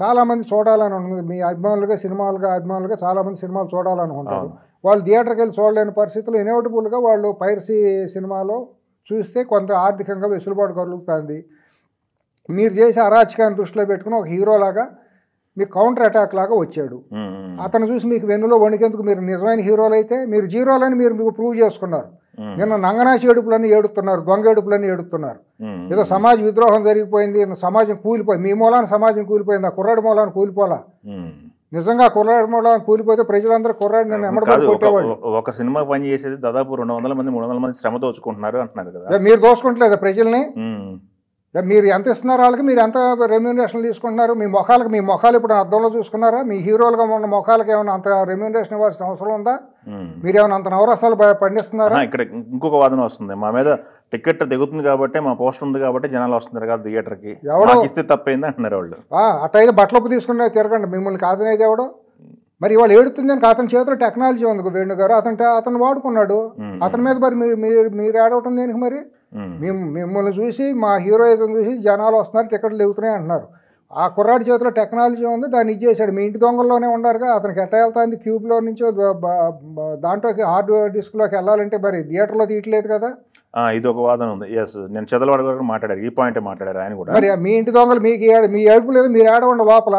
చాలామంది చూడాలని ఉంటుంది. మీ అభిమానులుగా చాలామంది సినిమాలు చూడాలనుకుంటారు. వాళ్ళు థియేటర్కి వెళ్ళి చూడలేని పరిస్థితుల్లో ఇన్ఎవిటబుల్గా వాళ్ళు పైరసీ సినిమాలో చూస్తే కొంత ఆర్థికంగా వెసులుబాటు కలుగుతుంది. మీరు చేసే అరాచకాన్ని దృష్టిలో పెట్టుకుని ఒక హీరోలాగా మీకు కౌంటర్ అటాక్ లాగా వచ్చాడు. అతను చూసి మీకు వెన్నులో వణికేందుకు మీరు నిజమైన హీరోలు అయితే మీరు జీరోలని మీరు ప్రూవ్ చేసుకున్నారు. నిన్న నంగనాచి ఏడుపులని ఏడుతున్నారు, దొంగ ఏడుపులని ఏడుతున్నారు. ఏదో సమాజ విద్రోహం జరిగిపోయింది, సమాజం కూలిపోయింది, మీ మూలాన సమాజం కూలిపోయింది, ఆ కుర్రాడి మూలాన కూలిపోలా. నిజంగా కుర్రాడి మూలాన కూలిపోతే ప్రజలందరూ కుర్రాడి నేను ఎమ్మడబడి కొట్టేవాళ్ళు. ఒక సినిమా పని చేసేది దాదాపు 200 మంది 300 మంది శ్రమ దోచుకుంటున్నారు అంటున్నారు కదా. మీరు దోచుకుంటలేదా ప్రజల్ని? మీరు ఎంత ఇస్తున్నారు వాళ్ళకి, మీరు ఎంత రెమ్యూనరేషన్ తీసుకుంటున్నారు? మీ మొఖాలు ఇప్పుడు అద్దంలో చూసుకున్నారా? మీ హీరోలుగా ఉన్న మొఖాలకి ఏమైనా అంత రెమ్యూనరేషన్ ఇవ్వాల్సిన అవసరం ఉందా? మీరేమైనా అంత నవరసాలు పండిస్తున్నారా? ఇక్కడ ఇంకొక వాదన వస్తుంది, మా మీద టికెట్ దిగుతుంది కాబట్టి, మా పోస్టర్ ఉంది కాబట్టి జనాలు వస్తున్నారు కదా థియేటర్కి, ఎవడో ఇస్తే తప్పైంది అంటున్నారు వాళ్ళు. అట్టయితే బట్టలపు తీసుకునే తిరగండి, మిమ్మల్ని కాదనేది ఎవడో. మరి ఇవాళ ఏడుతుంది అని అతని చేతిలో టెక్నాలజీ ఉంది వేణుగారు, అతను వాడుకున్నాడు. అతని మీద మరి మీరు ఏడవటం దేనికి? మరి మిమ్మల్ని చూసి మా హీరోయిజం చూసి జనాలు వస్తున్నారు, టికెట్లు దిగుతున్నాయి అంటున్నారు. ఆ కుర్రాడి చేతిలో టెక్నాలజీ ఉంది, దాన్ని ఇచ్చేసాడు. మీ ఇంటి దొంగల్లోనే ఉండారుగా, అతనికి ఎట్ట వెళ్తాంది క్యూబ్లో నుంచో దాంట్లోకి హార్డ్ డిస్క్లోకి వెళ్ళాలంటే మరి థియేటర్లో తీయట్లేదు కదా. ఇది ఒక వాదన ఉంది. ఎస్, నేను చదలవాడు కూడా మాట్లాడారు, ఈ పాయింట్ మాట్లాడారు ఆయన కూడా. మరి మీ ఇంటి దొంగలు మీ ఏడుపు లేదు, మీరు ఏడవండి లోపల.